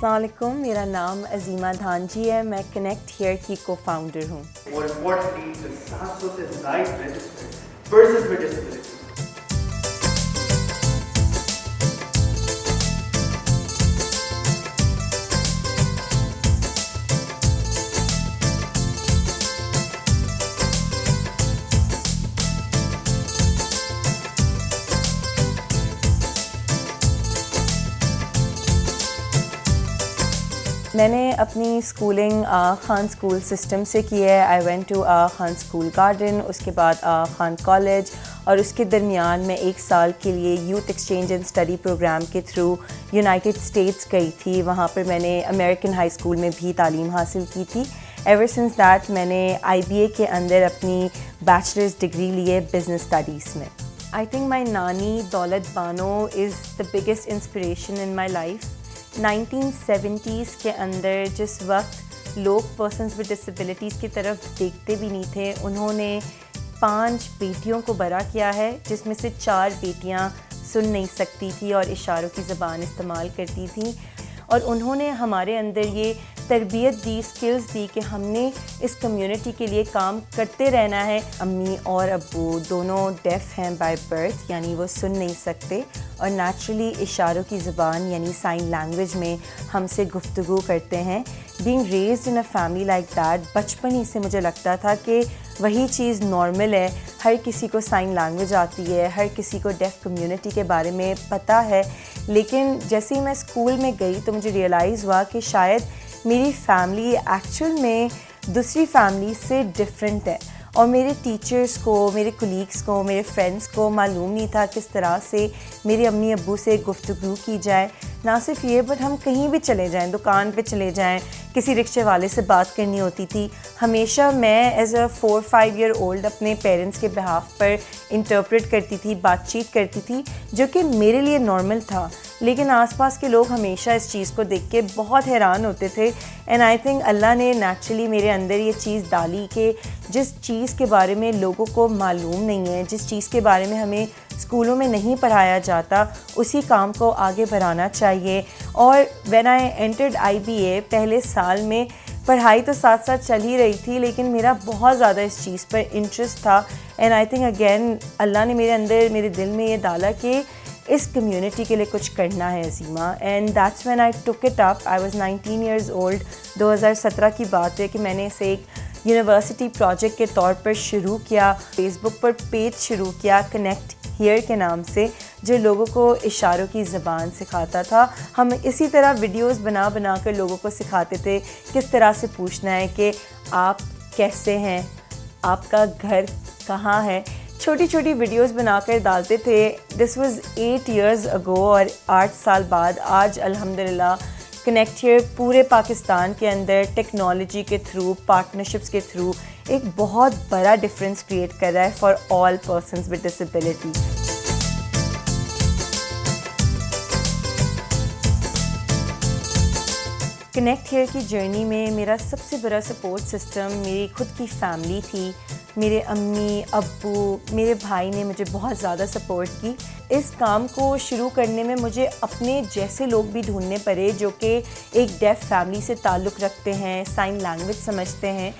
السلام علیکم، میرا نام عظیمہ دھان جی ہے، میں کنیکٹ ہیئر کی کو فاؤنڈر ہوں۔ More importantly, the 700 سے زائد registered persons with disabilities. میں نے اپنی اسکولنگ خان اسکول سسٹم سے کی ہے۔ I went to Khan school garden, اس کے بعد خان کالج، اور اس کے درمیان میں 1 سال کے لیے youth exchange and study program کے تھرو یونائٹڈ اسٹیٹس گئی تھی۔ وہاں پر میں نے امریکن ہائی اسکول میں بھی تعلیم حاصل کی تھی۔ ایور سنس دیٹ میں نے IBA کے اندر اپنی بیچلرز ڈگری لی ہے بزنس اسٹڈیز میں۔ آئی تھنک مائی نانی Daulat Bano is the biggest inspiration in my life. 1970s کے اندر جس وقت لوگ پرسنز ود ڈسیبلٹیز کی طرف دیکھتے بھی نہیں تھے، انہوں نے 5 بیٹیوں کو بڑا کیا ہے، جس میں سے 4 بیٹیاں سن نہیں سکتی تھی اور اشاروں کی زبان استعمال کرتی تھیں، اور انہوں نے ہمارے اندر یہ تربیت دی، اسکلز دی کہ ہم نے اس کمیونٹی کے لیے کام کرتے رہنا ہے۔ امی اور ابو دونوں ڈیف ہیں بائی برتھ، یعنی وہ سن نہیں سکتے، اور نیچرلی اشاروں کی زبان یعنی سائن لینگویج میں ہم سے گفتگو کرتے ہیں۔ Being raised in a family like that, بچپن ہی سے مجھے لگتا تھا کہ وہی چیز نارمل ہے، ہر کسی کو سائن لینگویج آتی ہے، ہر کسی کو ڈیف کمیونٹی کے بارے میں پتہ ہے۔ لیکن جیسے ہی میں اسکول میں گئی تو مجھے ریئلائز ہوا کہ شاید میری فیملی ایکچوئل میں دوسری فیملی سے ڈفرینٹ ہے، اور میرے ٹیچرز کو، میرے کولیگس کو، میرے فرینڈس کو معلوم نہیں تھا کس طرح سے میرے امی ابو سے گفتگو کی جائے۔ نہ صرف یہ، بٹ ہم کہیں بھی چلے جائیں، دکان پہ چلے جائیں، کسی رکشے والے سے بات کرنی ہوتی تھی، ہمیشہ میں ایز اے 4-5 ایئر اولڈ اپنے پیرنٹس کے بہاف پر انٹرپریٹ کرتی تھی، بات چیت کرتی تھی، جو کہ میرے لیے نارمل تھا۔ لیکن آس پاس کے لوگ ہمیشہ اس چیز کو دیکھ کے بہت حیران ہوتے تھے، اینڈ آئی تھنک اللہ نے نیچرلی میرے اندر یہ چیز ڈالی کہ جس چیز کے بارے میں لوگوں کو معلوم نہیں ہے، جس چیز کے بارے میں ہمیں اسکولوں میں نہیں پڑھایا جاتا، اسی کام کو آگے بڑھانا چاہیے۔ اور وین آئی انٹرڈ IBA، پہلے سال میں پڑھائی تو ساتھ ساتھ چل ہی رہی تھی، لیکن میرا بہت زیادہ اس چیز پر انٹرسٹ تھا، اینڈ آئی تھنک اگین اللہ نے میرے اندر، میرے دل میں یہ ڈالا کہ اس کمیونٹی کے لیے کچھ کرنا ہے Azeema, and that's when I took it up. I was 19 years old, 2017 کی بات ہے کہ میں نے اسے ایک یونیورسٹی پروجیکٹ کے طور پر شروع کیا۔ فیس بک پر پیج شروع کیا کنیکٹ ہیئر کے نام سے، جو لوگوں کو اشاروں کی زبان سکھاتا تھا۔ ہم اسی طرح ویڈیوز بنا بنا کر لوگوں کو سکھاتے تھے کس طرح سے پوچھنا ہے کہ آپ کیسے ہیں، آپ کا گھر کہاں ہے، چھوٹی چھوٹی ویڈیوز بنا کر ڈالتے تھے۔ دس واز 8 ایئرز اگو، اور 8 سال بعد آج الحمدللہ کنیکٹ ہیئر پورے پاکستان کے اندر ٹیکنالوجی کے تھرو، پارٹنرشپس کے تھرو ایک بہت بڑا ڈفرینس کریٹ کر رہا ہے for all persons with disability. Connect hear کی جرنی میں میرا سب سے بڑا سپورٹ سسٹم میری خود کی فیملی تھی۔ میرے امی ابو، میرے بھائی نے مجھے بہت زیادہ سپورٹ کی۔ اس کام کو شروع کرنے میں مجھے اپنے جیسے لوگ بھی ڈھونڈنے پڑے جو کہ ایک ڈیف فیملی سے تعلق رکھتے ہیں، سائن لینگویج سمجھتے ہیں۔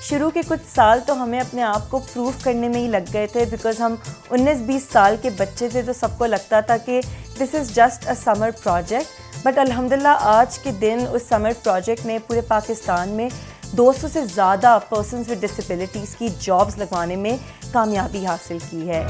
شروع کے کچھ سال تو ہمیں اپنے آپ کو پروف کرنے میں ہی لگ گئے تھے، بیکاز ہم 19-20 سال کے بچے تھے، تو سب کو لگتا تھا کہ this is just a summer project. But الحمدللہ آج کے دن اس سمر پروجیکٹ نے پورے پاکستان میں 200 سے زیادہ پرسنز ود ڈسیبلٹیز کی جابز لگوانے میں کامیابی حاصل کی ہے۔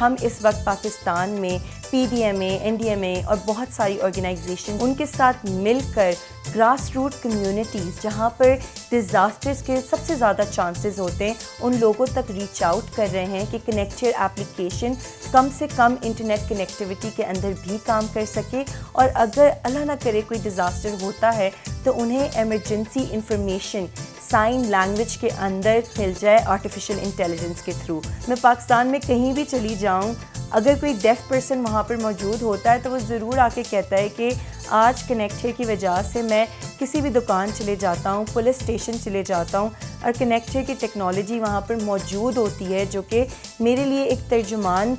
ہم اس وقت پاکستان میں PDMA، NDMA اور بہت ساری آرگنائزیشن ان کے ساتھ مل کر گراس روٹ کمیونٹیز جہاں پر ڈیزاسٹرز کے سب سے زیادہ چانسز ہوتے ہیں ان لوگوں تک ریچ آؤٹ کر رہے ہیں کہ کنیکٹڈ ایپلیکیشن کم سے کم انٹرنیٹ کنیکٹیوٹی کے اندر بھی کام کر سکے، اور اگر اللہ نہ کرے کوئی ڈیزاسٹر ہوتا ہے تو انہیں ایمرجنسی انفارمیشن سائن لینگویج کے اندر مل جائے آرٹیفیشیل انٹیلیجنس کے تھرو۔ میں پاکستان میں کہیں بھی چلی جاؤں، اگر کوئی ڈیف پرسن وہاں پر موجود ہوتا ہے تو وہ ضرور آ کے کہتا ہے کہ آج کنیکٹ ہے کی وجہ سے میں کسی بھی دکان چلے جاتا ہوں، پولیس اسٹیشن چلے جاتا ہوں، اور کنیکٹ ہے کی ٹیکنالوجی وہاں پر موجود ہوتی ہے جو کہ میرے لیے ایک ترجمان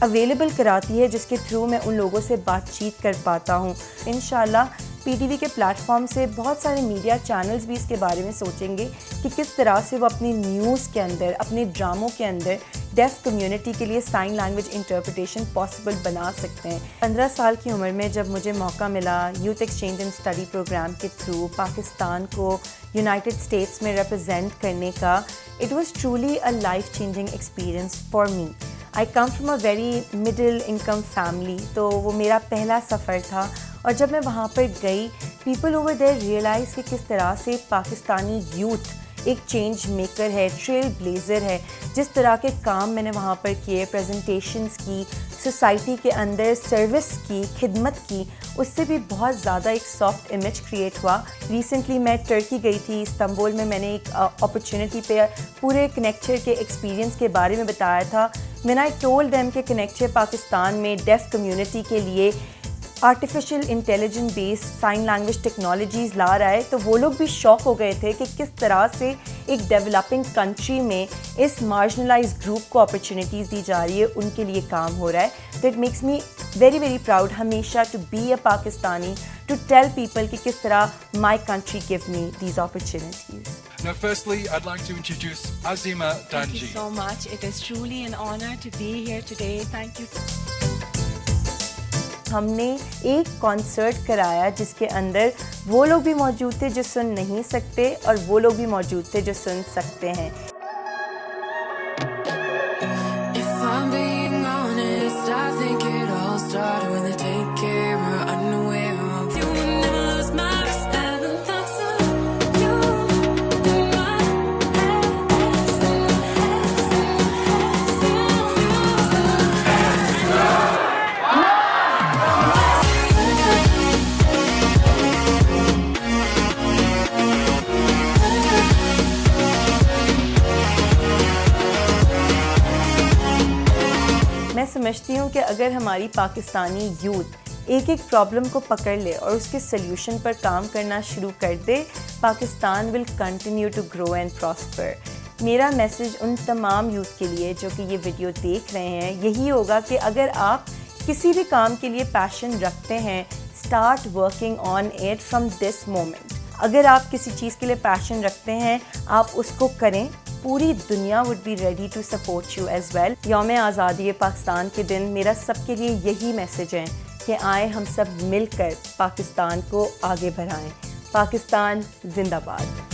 اویلیبل کراتی ہے جس کے تھرو میں ان لوگوں سے بات چیت کر پاتا ہوں۔ انشاءاللہ پی ٹی وی کے پلیٹ فارم سے بہت سارے میڈیا چینلز بھی اس کے بارے میں سوچیں گے کہ کس طرح سے وہ اپنی نیوز کے اندر، اپنے ڈراموں کے اندر ڈیف کمیونٹی کے لیے سائن لینگویج انٹرپریٹیشن پاسبل بنا سکتے ہیں۔ 15 سال کی عمر میں جب مجھے موقع ملا youth exchange and study program کے تھرو پاکستان کو یونائٹڈ اسٹیٹس میں ریپرزینٹ کرنے کا، it was truly a life changing experience for me. I come from a very middle income family, تو وہ میرا پہلا سفر تھا، اور جب میں وہاں پر گئی پیپل اوور دیر ریئلائز کہ کس طرح سے پاکستانی یوتھ ایک چینج میکر ہے، ٹریل بلیزر ہے۔ جس طرح کے کام میں نے وہاں پر کیے، پریزنٹیشنز کی، سوسائٹی کے اندر سروس کی، خدمت کی، اس سے بھی بہت زیادہ ایک سافٹ امیج کریٹ ہوا۔ ریسنٹلی میں ٹرکی گئی تھی، استنبول میں نے ایک اپرچونٹی پہ پورے کنیکچر کے ایکسپیرینس کے بارے میں بتایا تھا۔ when I told them کہ کنیکچر پاکستان میں ڈیف کمیونٹی کے لیے artificial intelligence based sign language technologies لا رہا ہے تو وہ لوگ بھی شوق ہو گئے تھے کہ کس طرح سے ایک ڈیولپنگ کنٹری میں اس مارجنلائز گروپ کو اپرچونیٹیز دی جا رہی ہے، ان کے لیے کام ہو رہا ہے۔ تو it makes me very very proud ہمیشہ to be a Pakistani, to tell people کہ کس طرح my country gave me these opportunities. Now, firstly, I'd like to introduce Azima Danji. Thank you so much. It is truly an honor to be here today. Thank you. ہم نے ایک concert کرایا جس کے اندر وہ لوگ بھی موجود تھے جو سن نہیں سکتے اور وہ لوگ بھی موجود تھے جو سن سکتے ہیں۔ If I'm being honest, I think it all started when the daycare were unaware of you. Will never lose my respect and thoughts of you in my میں سمجھتی ہوں کہ اگر ہماری پاکستانی یوتھ ایک ایک پرابلم کو پکڑ لے اور اس کے سلیوشن پر کام کرنا شروع کر دے، Pakistan will continue to grow and prosper. میرا میسج ان تمام یوتھ کے لیے جو کہ یہ ویڈیو دیکھ رہے ہیں یہی ہوگا کہ اگر آپ کسی بھی کام کے لیے پیشن رکھتے ہیں، start working on it from this moment. اگر آپ کسی چیز کے لیے پیشن رکھتے ہیں آپ اس کو کریں، پوری دنیا would be ready to support you as well. یوم آزادی پاکستان کے دن میرا سب کے لیے یہی میسج ہے کہ آئیں ہم سب مل کر پاکستان کو آگے بڑھائیں۔ پاکستان زندہ باد۔